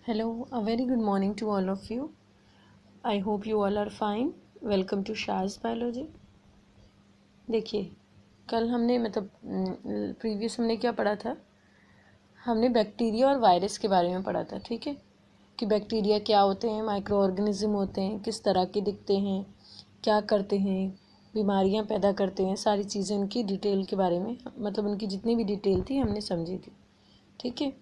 Hello, a very good morning to all of you. I hope you all are fine. Welcome to Shah's Biology. देखिए, कल हमने previous हमने क्या पढ़ा था? हमने बैक्टीरिया और वायरस के बारे में पढ़ा था, ठीक है? कि बैक्टीरिया क्या होते हैं, माइक्रो ऑर्गेनिज्म होते हैं, किस तरह के दिखते हैं, क्या करते हैं, बीमारियां पैदा करते हैं, सारी चीज़ें उनकी डिटेल के बारे में उनकी जितनी भी डिटेल थी हमने समझी थी, ठीक है?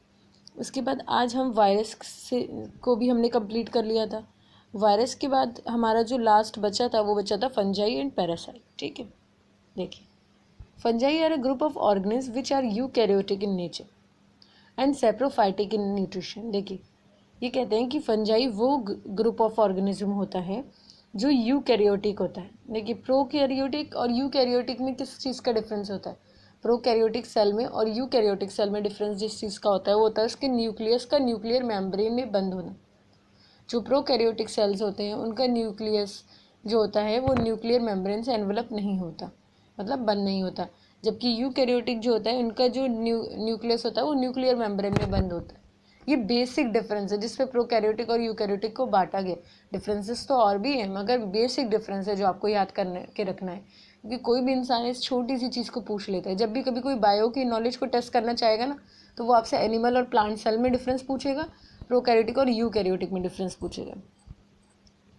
उसके बाद आज हम वायरस से को भी हमने कंप्लीट कर लिया था। वायरस के बाद हमारा जो लास्ट बचा था वो बचा था फंजाई एंड पैरासाइट, ठीक है? देखिए, fungi are a group of organism which are eukaryotic in nature and saprophytic in nutrition. देखिए, ये कहते हैं कि फंजाई वो ग्रुप ऑफ ऑर्गेनिज्म होता है जो यूकैरियोटिक होता है। देखिए, प्रोकैरियोटिक और यूकैरियोटिक में किस चीज़ का डिफरेंस होता है? प्रोकैरियोटिक सेल में और यूकैरियोटिक सेल में डिफरेंस जिस चीज़ का होता है वो होता है उसके न्यूक्लियस का न्यूक्लियर मेम्ब्रेन में बंद होना। जो प्रोकैरियोटिक सेल्स होते हैं उनका न्यूक्लियस जो होता है वो न्यूक्लियर मेम्ब्रेन से एनवलप नहीं होता, मतलब बंद नहीं होता। जबकि यूकैरियोटिक जो होता है उनका जो न्यूक्लियस होता है वो न्यूक्लियर मेम्ब्रेन में बंद होता है। ये बेसिक डिफरेंस है जिसपे प्रोकैरियोटिक और यूकैरियोटिक को बांटा गया। डिफरेंसेस तो और भी हैं मगर बेसिक डिफरेंस है जो आपको याद करने के रखना है, क्योंकि कोई भी इंसान इस छोटी सी चीज़ को पूछ लेता है। जब भी कभी कोई बायो की नॉलेज को टेस्ट करना चाहेगा ना, तो वो आपसे एनिमल और प्लांट सेल में डिफरेंस पूछेगा, प्रोकैरियोटिक और यूकैरियोटिक में डिफरेंस पूछेगा,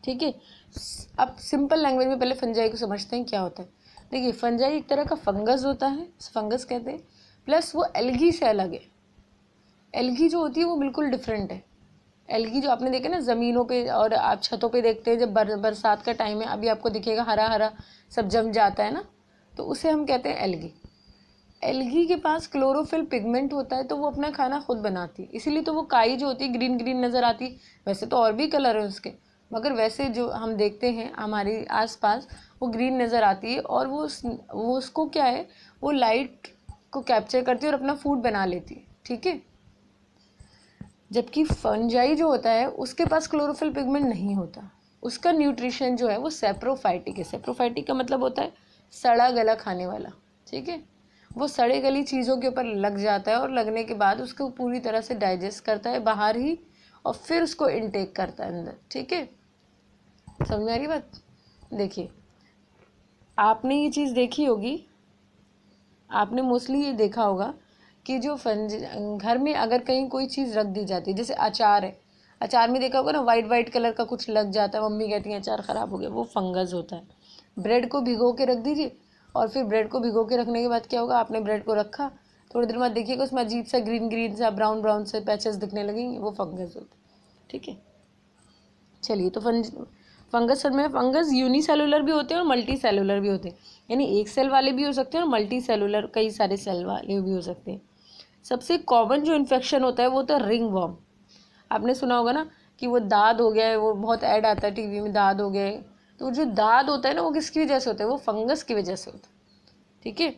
ठीक है? अब सिंपल लैंग्वेज में पहले फंजाई को समझते हैं क्या होता है। देखिए, फंजाई एक तरह का फंगस होता है, फंगस कहते हैं, प्लस वो एल्गी से अलग है। एल्गी जो होती है वो बिल्कुल डिफरेंट है। एल्गी जो आपने देखा ना ज़मीनों पे और आप छतों पे देखते हैं, जब बरसात का टाइम है, अभी आपको दिखेगा हरा हरा सब जम जाता है ना, तो उसे हम कहते हैं एल्गी। एल्गी के पास क्लोरोफिल पिगमेंट होता है तो वो अपना खाना खुद बनाती है, इसीलिए तो वो काई जो होती है ग्रीन ग्रीन नज़र आती है। वैसे तो और भी कलर है उसके, मगर वैसे जो हम देखते हैं हमारे आसपास वो ग्रीन नज़र आती है, और वो उसको क्या है, वो लाइट को कैप्चर करती है और अपना फूड बना लेती है, ठीक है? जबकि फंजाई जो होता है उसके पास क्लोरोफिल पिगमेंट नहीं होता। उसका न्यूट्रिशन जो है वो सेप्रोफाइटिक है। सेप्रोफाइटिक का मतलब होता है सड़ा गला खाने वाला, ठीक है? वो सड़े गली चीज़ों के ऊपर लग जाता है और लगने के बाद उसको पूरी तरह से डाइजेस्ट करता है बाहर ही, और फिर उसको इनटेक करता है अंदर, ठीक है? समझ में आ रही बात? देखिए, आपने ये चीज़ देखी होगी, आपने मोस्टली ये देखा होगा कि जो घर में अगर कहीं कोई चीज़ रख दी जाती है, जैसे अचार है, अचार में देखा होगा ना वाइट वाइट कलर का कुछ लग जाता है, मम्मी कहती हैं अचार ख़राब हो गया, वो फंगस होता है। ब्रेड को भिगो के रख दीजिए, और फिर ब्रेड को भिगो के रखने के बाद क्या होगा, आपने ब्रेड को रखा, थोड़ी देर बाद देखिएगा उसमें अजीब सा ग्रीन ग्रीन सा ब्राउन ब्राउन से पैचेस दिखने लगेंगे, वो फंगस होता है, ठीक है? चलिए, तो फंगस में फंगस यूनिसेलुलर भी होते हैं और मल्टी सेलुलर भी होते हैं, यानी एक सेल वाले भी हो सकते हैं और मल्टी सेलुलर कई सारे सेल वाले भी हो सकते हैं। सबसे कॉमन जो इन्फेक्शन होता है वो होता है रिंग वर्म। आपने सुना होगा ना कि वो दाद हो गया है, वो बहुत ऐड आता है टीवी में, दाद हो गया है। तो जो दाद होता है ना वो किसकी वजह से होता है? वो फंगस की वजह से होता है, ठीक है?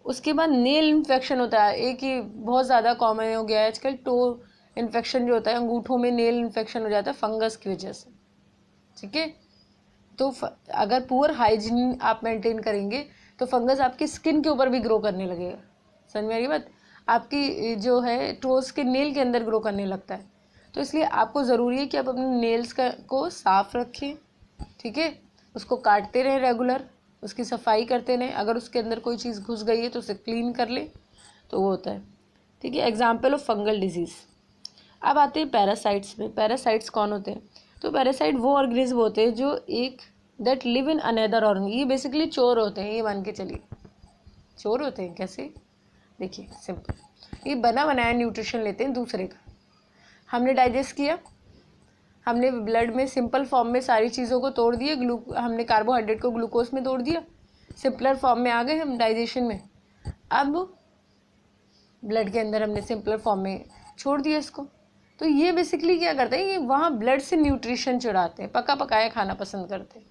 उसके बाद नेल इन्फेक्शन होता है, एक ही बहुत ज़्यादा कॉमन हो गया है आजकल, टो इन्फेक्शन जो होता है, अंगूठों में नेल इन्फेक्शन हो जाता है फंगस की वजह से, ठीक है? तो अगर पुअर हाइजीन आप मेंटेन करेंगे तो फंगस आपकी स्किन के ऊपर भी ग्रो करने लगेगा। समझ में आ रही बात? आपकी जो है टोज के नेल के अंदर ग्रो करने लगता है। तो इसलिए आपको ज़रूरी है कि आप अपने नेल्स को साफ रखें, ठीक है? उसको काटते रहें रेगुलर, उसकी सफाई करते रहें। अगर उसके अंदर कोई चीज़ घुस गई है तो उसे क्लीन कर लें, तो वो होता है, ठीक है? Example of fungal disease. अब आते हैं पैरासाइट्स में। पैरासाइट्स कौन होते हैं? तो पैरासाइट वो ऑर्गेनिज्म होते हैं जो एक that live in another organism. ये बेसिकली चोर होते हैं, ये मान के चलिए। चोर होते हैं कैसे? देखिए, सिंपल, ये बना बनाया न्यूट्रिशन लेते हैं दूसरे का, हमने डाइजेस्ट किया, हमने ब्लड में सिंपल फॉर्म में सारी चीज़ों को तोड़ दिया, हमने कार्बोहाइड्रेट को ग्लूकोज में तोड़ दिया, सिंपलर फॉर्म में आ गए हम डाइजेशन में। अब ब्लड के अंदर हमने सिंपलर फॉर्म में छोड़ दिया इसको। तो ये बेसिकली क्या करता है, ये वहाँ ब्लड से न्यूट्रिशन चुराते हैं, पका पकाया खाना पसंद करते हैं,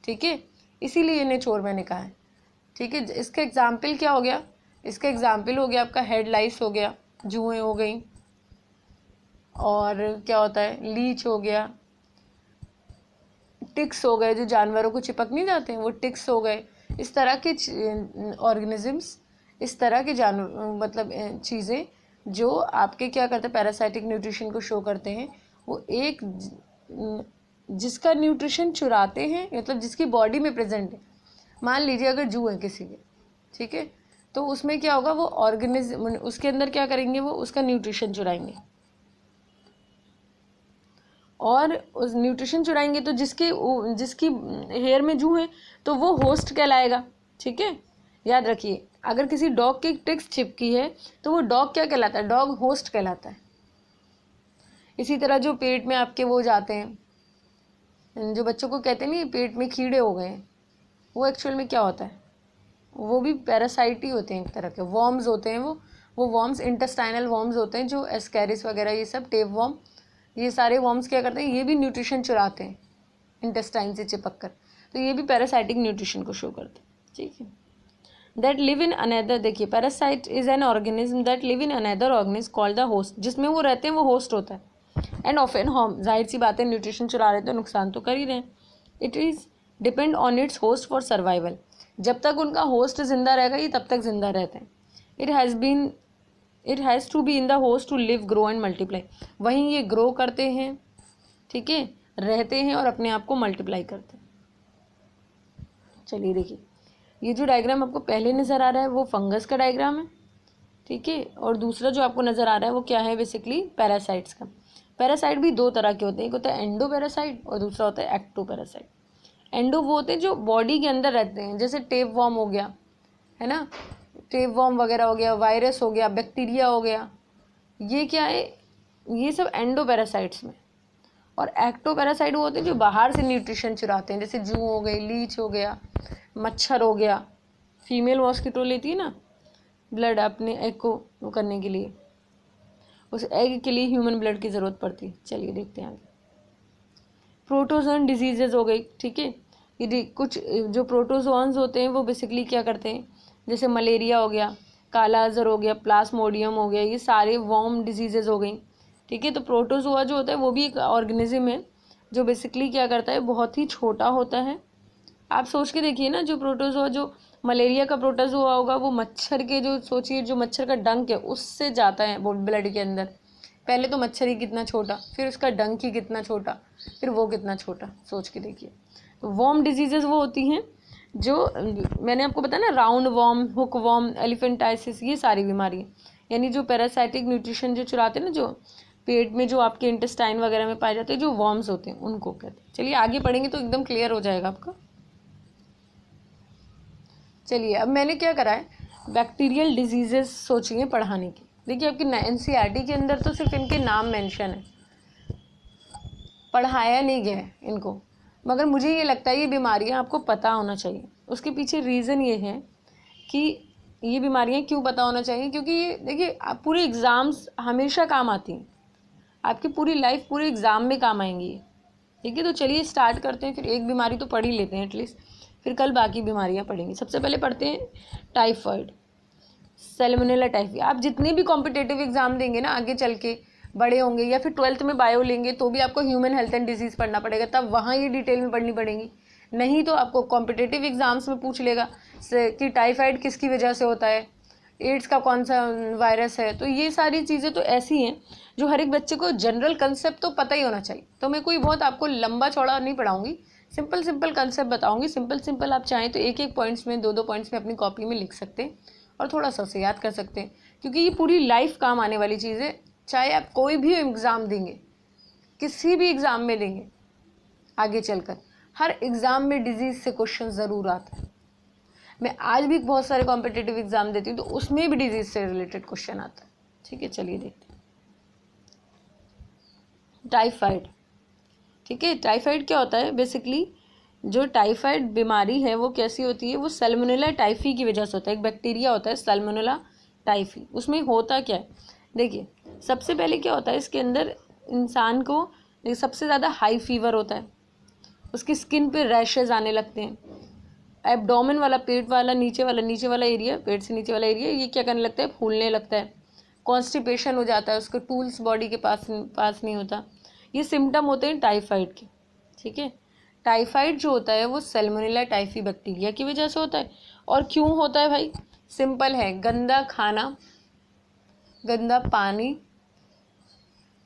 ठीक है? इसीलिए इन्हें चोर मैंने कहा है, ठीक है? इसका एग्जाम्पल क्या हो गया? इसका एग्जाम्पल हो गया आपका हेड लाइस हो गया, जुएँ हो गई, और क्या होता है, लीच हो गया, टिक्स हो गए, जो जानवरों को चिपक नहीं जाते हैं वो टिक्स हो गए। इस तरह के ऑर्गेनिजम्स, इस तरह के जानवर चीज़ें जो आपके क्या करते हैं, पैरासाइटिक न्यूट्रिशन को शो करते हैं, वो एक जिसका न्यूट्रिशन चुराते हैं, मतलब जिसकी बॉडी में प्रेजेंट है। मान लीजिए अगर जू है किसी के, ठीक है, तो उसमें क्या होगा, वो ऑर्गेनिज्म उसके अंदर क्या करेंगे, वो उसका न्यूट्रिशन चुराएंगे, और उस न्यूट्रिशन चुराएंगे तो जिसकी हेयर में जू है तो वो होस्ट कहलाएगा। ठीक है, याद रखिए, अगर किसी डॉग की टिक्स चिपकी है तो वो डॉग क्या कहलाता है, डॉग होस्ट कहलाता है। इसी तरह जो पेट में आपके वो जाते हैं, जो बच्चों को कहते नहीं पेट में कीड़े हो गए, वो एक्चुअल में क्या होता है, वो भी पैरासाइट ही होते हैं, एक तरह के वॉर्म्स होते हैं। वो वॉर्म्स इंटेस्टाइनल वॉर्म्स होते हैं, जो एस्कैरिस वगैरह ये सब, टेप वॉर्म, ये सारे वॉर्म्स क्या करते हैं, ये भी न्यूट्रिशन चुराते हैं इंटेस्टाइन से चिपक कर, तो ये भी पैरासाइटिक न्यूट्रिशन को शो करते हैं। ठीक है, दैट लिव इन अनदर, देखिए parasite is an organism that live in another organism called the host, जिसमें वो रहते हैं वो होस्ट होता है। एंड ऑफन हम, जाहिर सी बात है, न्यूट्रिशन चुरा रहे तो नुकसान तो कर ही रहे हैं। It is depend on it's host for survival, जब तक उनका होस्ट जिंदा रहेगा ये तब तक जिंदा रहते हैं। It has to be in the host to live, grow and multiply, वहीं ये ग्रो करते हैं, ठीक है, रहते हैं और अपने आप को मल्टीप्लाई करते हैं। चलिए देखिए, ये जो डायग्राम आपको पहले नज़र आ रहा है वो फंगस का डायग्राम है, ठीक है, और दूसरा जो आपको नज़र आ रहा है वो क्या है, बेसिकली पैरासाइट्स का। पैरासाइट भी दो तरह के होते हैं, एक होता है एंडो पैरासाइट और दूसरा होता है एक्टो पैरासाइट। एंडो वो होते हैं जो बॉडी के अंदर रहते हैं, जैसे टेप वॉर्म हो गया, है ना, टेप वॉर्म वगैरह हो गया, वायरस हो गया, बैक्टीरिया हो गया, ये क्या है, ये सब एंडो पैरासाइट्स में। और एक्टो पैरासाइट वो होते हैं जो बाहर से न्यूट्रिशन चुराते हैं, जैसे जू हो गई, लीच हो गया, मच्छर हो गया। फीमेल मॉस्किटो लेती है ना ब्लड अपने एग को वो करने के लिए, उस एग के लिए ह्यूमन ब्लड की ज़रूरत पड़ती है। चलिए देखते हैं आगे। प्रोटोजोन डिजीजेज हो गई, ठीक है, ये कुछ जो प्रोटोजोन्स होते हैं वो बेसिकली क्या करते हैं, जैसे मलेरिया हो गया, काला अजहर हो गया, प्लाज्मोडियम हो गया, ये सारे वॉर्म डिजीजेज हो गई। ठीक है, तो प्रोटोजोआ जो होता है वो भी एक ऑर्गेनिज्म है जो बेसिकली क्या करता है, बहुत ही छोटा होता है। आप सोच के देखिए ना, जो प्रोटोजोआ, जो मलेरिया का प्रोटोजोआ होगा वो मच्छर के, जो सोचिए जो मच्छर का डंक है उससे जाता है ब्लड के अंदर। पहले तो मच्छर ही कितना छोटा, फिर उसका डंक ही कितना छोटा, फिर वो कितना छोटा, सोच के देखिए। तो वॉर्म डिजीजेज वो होती हैं जो मैंने आपको बताया ना, round warm, hook warm, elephantiasis, ये सारी बीमारी, यानी जो पैरासाइटिक न्यूट्रिशन जो चुराते हैं ना, जो पेट में जो आपके इंटेस्टाइन वगैरह में पाए जाते हैं, जो वॉर्म्स होते हैं, उनको कहते हैं। चलिए आगे पढ़ेंगे तो एकदम क्लियर हो जाएगा आपका। चलिए अब मैंने क्या करा है, बैक्टीरियल डिजीजेस सोचिए पढ़ाने की। देखिए आपकी एनसीईआरटी के अंदर तो सिर्फ इनके नाम मेंशन है, पढ़ाया नहीं गया है इनको, मगर मुझे ये लगता है ये बीमारियां आपको पता होना चाहिए। उसके पीछे रीज़न ये है कि ये बीमारियां क्यों पता होना चाहिए, क्योंकि ये देखिए आप पूरे एग्ज़ाम्स हमेशा काम आती हैं, आपकी पूरी लाइफ पूरे एग्ज़ाम में काम आएंगी। ठीक है, तो चलिए स्टार्ट करते हैं, फिर एक बीमारी तो पढ़ ही लेते हैं एटलीस्ट, फिर कल बाकी बीमारियां पढ़ेंगे। सबसे पहले पढ़ते हैं टाइफाइड, सैल्मोनेला टाइफी। आप जितने भी कॉम्पिटेटिव एग्जाम देंगे ना आगे चल के, बड़े होंगे या फिर 12th में बायो लेंगे तो भी आपको ह्यूमन हेल्थ एंड डिजीज़ पढ़ना पड़ेगा, तब वहाँ ये डिटेल में पढ़नी पड़ेगी। नहीं तो आपको कॉम्पिटेटिव एग्जाम्स में पूछ लेगा कि टाइफाइड किसकी वजह से होता है, एड्स का कौन सा वायरस है। तो ये सारी चीज़ें तो ऐसी हैं जो हर एक बच्चे को जनरल कंसेप्ट तो पता ही होना चाहिए। तो मैं कोई बहुत आपको लंबा चौड़ा नहीं पढ़ाऊंगी, सिंपल सिंपल कंसेप्ट बताऊंगी। सिंपल सिंपल आप चाहें तो एक एक पॉइंट्स में, दो दो पॉइंट्स में अपनी कॉपी में लिख सकते हैं और थोड़ा सा उसे याद कर सकते हैं, क्योंकि ये पूरी लाइफ काम आने वाली चीज़ है। चाहे आप कोई भी एग्ज़ाम देंगे, किसी भी एग्ज़ाम में देंगे आगे चलकर, हर एग्ज़ाम में डिजीज़ से क्वेश्चन ज़रूर आता है। मैं आज भी बहुत सारे कॉम्पिटिटिव एग्ज़ाम देती हूँ तो उसमें भी डिजीज़ से रिलेटेड क्वेश्चन आता है। ठीक है, चलिए देखते हैं। टाइफाइड, ठीक है, टाइफाइड क्या होता है, बेसिकली जो टाइफाइड बीमारी है वो कैसी होती है, वो सैल्मोनेला टाइफी की वजह से होता है। एक बैक्टीरिया होता है सैल्मोनेला टाइफी, उसमें होता क्या है, देखिए सबसे पहले क्या होता है इसके अंदर, इंसान को सबसे ज़्यादा हाई फीवर होता है, उसकी स्किन पे रैशेज आने लगते हैं, एब्डोमेन वाला, पेट वाला, नीचे वाला एरिया, पेट से नीचे वाला एरिया, ये क्या करने लगता है, फूलने लगता है, कॉन्स्टिपेशन हो जाता है, उसको टूल्स बॉडी के पास नहीं होता। ये सिम्टम होते हैं टाइफाइड के। ठीक है, टाइफाइड जो होता है वो सैल्मोनेला टाइफी बैक्टीरिया की वजह से होता है। और क्यों होता है भाई, सिंपल है, गंदा खाना, गंदा पानी,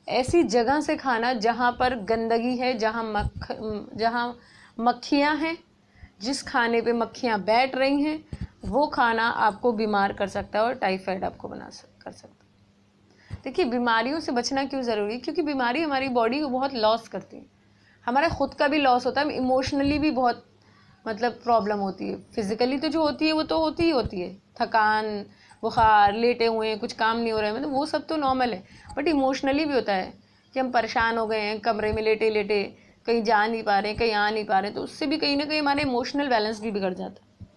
ऐसी जगह से खाना जहाँ पर गंदगी है, जहाँ मक्खियाँ हैं, जिस खाने पे मक्खियाँ बैठ रही हैं, वो खाना आपको बीमार कर सकता है और टाइफाइड आपको कर सकता है। देखिए, बीमारियों से बचना क्यों ज़रूरी है? क्योंकि बीमारी हमारी बॉडी को बहुत लॉस करती है, हमारा खुद का भी लॉस होता है, इमोशनली भी बहुत मतलब प्रॉब्लम होती है। फिजिकली तो जो होती है वो तो होती ही होती है, थकान, बुखार, लेटे हुए हैं, कुछ काम नहीं हो रहा है, मतलब वो सब तो नॉर्मल है। बट इमोशनली भी होता है कि हम परेशान हो गए हैं, कमरे में लेटे लेटे कहीं जा नहीं पा रहे हैं, कहीं आ नहीं पा रहे हैं, तो उससे भी कहीं ना कहीं हमारा इमोशनल बैलेंस भी बिगड़ जाता है।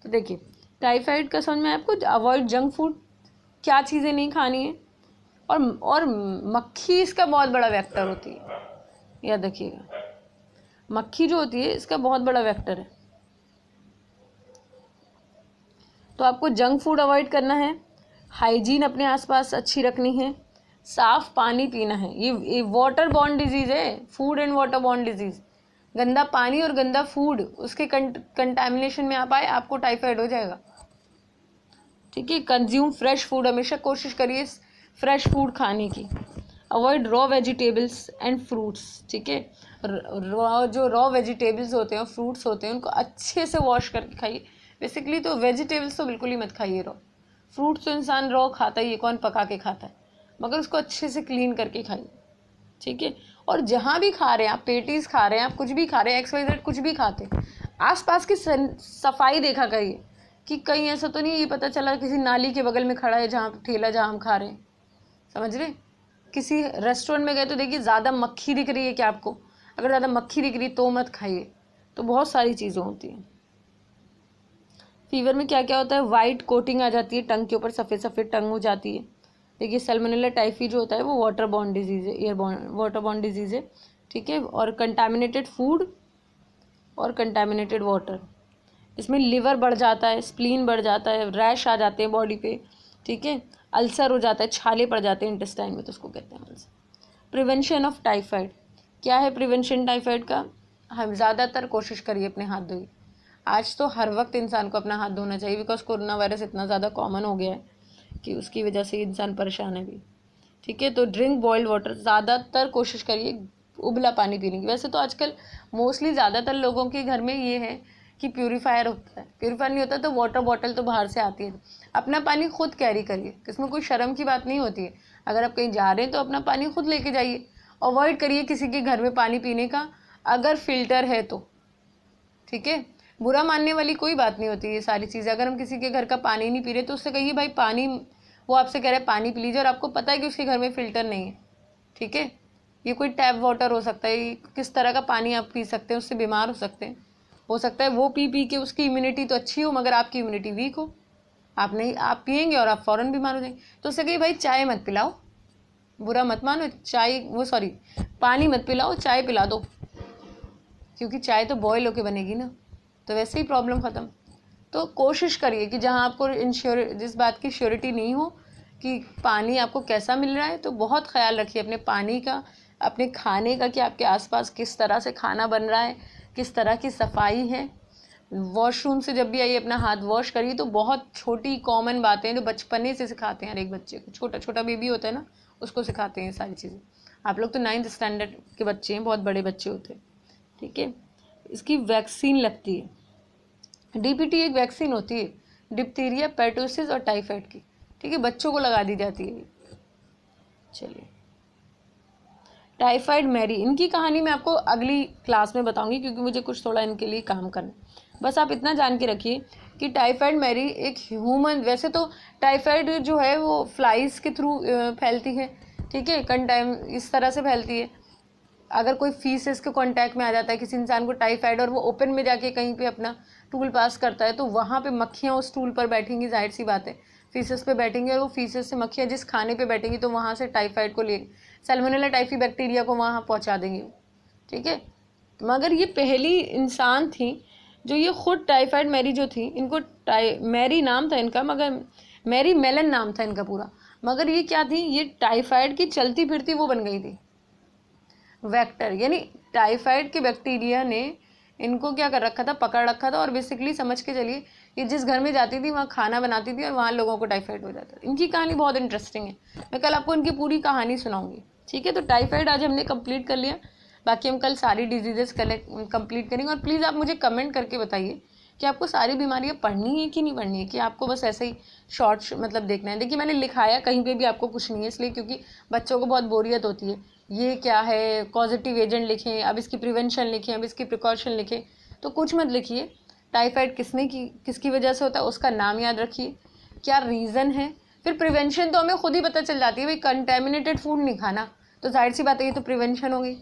तो देखिए, टाइफाइड का समझ में आपको, अवॉइड जंक फूड, क्या चीज़ें नहीं खानी है, और मक्खी इसका बहुत बड़ा वेक्टर होती है, याद रखिएगा। मक्खी जो होती है इसका बहुत बड़ा वेक्टर है। तो आपको जंक फूड अवॉइड करना है, हाइजीन अपने आसपास अच्छी रखनी है, साफ पानी पीना है। ये वाटर बॉर्न डिजीज है, food and water borne disease. गंदा पानी और गंदा फूड, उसके कंटामिनेशन में आप आए, आपको टाइफाइड हो जाएगा। ठीक है, कंज्यूम फ्रेश फूड, हमेशा कोशिश करिए फ्रेश फूड खाने की। Avoid raw vegetables and fruits. ठीक है, जो रॉ वेजिटेबल्स होते हैं, फ्रूट्स होते हैं, उनको अच्छे से वॉश करके खाइए। बेसिकली तो वेजिटेबल्स तो बिल्कुल ही मत खाइए रॉ। फ्रूट्स तो इंसान रॉ खाता ही है, कौन पका के खाता है, मगर उसको अच्छे से क्लीन करके खाइए। ठीक है, और जहाँ भी खा रहे हैं आप, पेटीज खा रहे हैं आप, कुछ भी खा रहे हैं, XYZ कुछ भी खाते हैं, आसपास की सफाई देखा करिए कि कहीं ऐसा तो नहीं ये पता चला किसी नाली के बगल में खड़ा है जहाँ ठेला जहाँ हम खा रहे हैं, समझ रहे। किसी रेस्टोरेंट में गए तो देखिए ज़्यादा मक्खी दिख रही है क्या आपको, अगर ज़्यादा मक्खी दिख रही तो मत खाइए। तो बहुत सारी चीज़ें होती हैं। फीवर में क्या क्या होता है, वाइट कोटिंग आ जाती है टंग के ऊपर, सफ़ेद सफ़ेद टंग हो जाती है। देखिए, सैल्मोनेला टाइफी जो होता है वो वाटर बॉर्न डिजीज़ है, वाटर बॉर्न डिजीज़ है। ठीक है, और कंटामिनेटेड फूड और कंटामिनेटेड वाटर, इसमें लिवर बढ़ जाता है, स्प्लीन बढ़ जाता है, रैश आ जाते हैं बॉडी पे। ठीक है, अल्सर हो जाता है, छाले पड़ जाते हैं इंटेस्टाइन में, तो उसको कहते हैं अल्सर। प्रिवेंशन ऑफ टाइफाइड, क्या है प्रिवेंशन टाइफाइड का? हम ज़्यादातर कोशिश करिए अपने हाथ धोइए। आज तो हर वक्त इंसान को अपना हाथ धोना चाहिए, बिकॉज कोरोना वायरस इतना ज़्यादा कॉमन हो गया है कि उसकी वजह से इंसान परेशान है भी। ठीक है, तो ड्रिंक बॉइल्ड वाटर, ज़्यादातर कोशिश करिए उबला पानी पीने की। वैसे तो आजकल मोस्टली ज़्यादातर लोगों के घर में ये है कि प्यूरीफायर होता है, प्यूरीफायर नहीं होता तो वाटर बॉटल तो बाहर से आती है। अपना पानी खुद कैरी करिए, इसमें कोई शर्म की बात नहीं होती है। अगर आप कहीं जा रहे हैं तो अपना पानी खुद लेके जाइए, अवॉइड करिए किसी के घर में पानी पीने का, अगर फिल्टर है तो। ठीक है, बुरा मानने वाली कोई बात नहीं होती ये सारी चीज़ें। अगर हम किसी के घर का पानी नहीं पी रहे तो उससे कहिए भाई पानी, वो आपसे कह रहे हैं पानी पी लीजिए और आपको पता है कि उसके घर में फ़िल्टर नहीं है। ठीक है, ये कोई टैप वाटर हो सकता है, किस तरह का पानी आप पी सकते हैं, उससे बीमार हो सकते हैं। हो सकता है वो पी पी के उसकी इम्यूनिटी तो अच्छी हो मगर आपकी इम्यूनिटी वीक हो, आप नहीं, आप पियेंगे और आप फ़ौरन बीमार हो जाएंगे। तो उससे कहिए भाई चाय मत पिलाओ, बुरा मत मानो, पानी मत पिलाओ, चाय पिला दो, क्योंकि चाय तो बॉयल होके बनेगी ना, तो वैसे ही प्रॉब्लम ख़त्म। तो कोशिश करिए कि जहाँ आपको जिस बात की श्योरिटी नहीं हो कि पानी आपको कैसा मिल रहा है, तो बहुत ख्याल रखिए अपने पानी का, अपने खाने का, कि आपके आसपास किस तरह से खाना बन रहा है, किस तरह की सफाई है। वॉशरूम से जब भी आइए अपना हाथ वॉश करिए। तो बहुत छोटी कॉमन बातें हैं जो बचपने से सिखाते हैं हर एक बच्चे को, छोटा छोटा बेबी होता है ना, उसको सिखाते हैं सारी चीज़ें। आप लोग तो 9th स्टैंडर्ड के बच्चे हैं, बहुत बड़े बच्चे होते हैं। ठीक है, इसकी वैक्सीन लगती है, DPT एक वैक्सीन होती है, डिप्थीरिया, पेर्टुसिस और टाइफाइड की। ठीक है, बच्चों को लगा दी जाती है। चलिए, टाइफाइड मैरी, इनकी कहानी मैं आपको अगली क्लास में बताऊंगी, क्योंकि मुझे कुछ थोड़ा इनके लिए काम करना है। बस आप इतना जान के रखिए कि टाइफाइड मैरी एक ह्यूमन, वैसे तो टाइफाइड जो है वो फ्लाइज के थ्रू फैलती है। ठीक है, इस तरह से फैलती है। अगर कोई फीसेस के कांटेक्ट में आ जाता है किसी इंसान को टाइफाइड, और वो ओपन में जाके कहीं पे अपना टूल पास करता है, तो वहाँ पे मक्खियाँ उस टूल पर बैठेंगी, जाहिर सी बात है, फीसेस पे बैठेंगी, और वो फीसेस से मक्खियाँ जिस खाने पे बैठेंगी तो वहाँ से टाइफाइड को ले, सैल्मोनेला टाइफी बैक्टीरिया को वहाँ पहुँचा देंगी। ठीक है, मगर ये पहली इंसान थी जो ये खुद टाइफाइड मैरी जो थी, इनको मैरी नाम था इनका, मगर मैरी मेलन नाम था इनका पूरा, मगर ये क्या थी, ये टाइफाइड की चलती फिरती वो बन गई थी, वेक्टर। यानी टाइफाइड के बैक्टीरिया ने इनको क्या कर रखा था, पकड़ रखा था। और बेसिकली समझ के चलिए ये जिस घर में जाती थी वहाँ खाना बनाती थी और वहाँ लोगों को टाइफाइड हो जाता था। इनकी कहानी बहुत इंटरेस्टिंग है, मैं कल आपको इनकी पूरी कहानी सुनाऊंगी। ठीक है, तो टाइफाइड आज हमने कंप्लीट कर लिया, बाकी हम कल सारी डिजीजेस कंप्लीट करेंगे। और प्लीज़ आप मुझे कमेंट करके बताइए कि आपको सारी बीमारियां पढ़नी है कि नहीं पढ़नी है, कि आपको बस ऐसे ही शॉर्ट मतलब देखना है। देखिए मैंने लिखाया कहीं पे भी आपको कुछ नहीं है, इसलिए क्योंकि बच्चों को बहुत बोरियत होती है, ये क्या है, कॉजेटिव एजेंट लिखें, अब इसकी प्रिवेंशन लिखें, अब इसकी प्रिकॉशन लिखें, तो कुछ मत लिखिए। टाइफाइड किसकी वजह से होता है उसका नाम याद रखिए, क्या रीज़न है। फिर प्रिवेंशन तो हमें खुद ही पता चल जाती है, भाई कंटेमिनेटेड फूड नहीं खाना, तो जाहिर सी बात है ये तो प्रिवेंशन हो गई।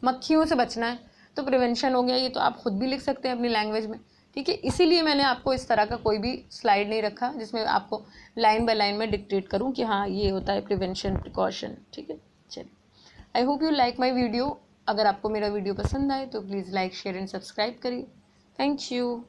मक्खियों से बचना है तो प्रिवेंशन हो गया, ये तो आप खुद भी लिख सकते हैं अपनी लैंग्वेज में। ठीक है, इसीलिए मैंने आपको इस तरह का कोई भी स्लाइड नहीं रखा जिसमें आपको लाइन बाय लाइन में डिक्टेट करूं कि हाँ ये होता है प्रिवेंशन प्रिकॉशन। ठीक है, चलिए, I hope you like my video. अगर आपको मेरा वीडियो पसंद आए तो please like share and subscribe करिए। Thank you.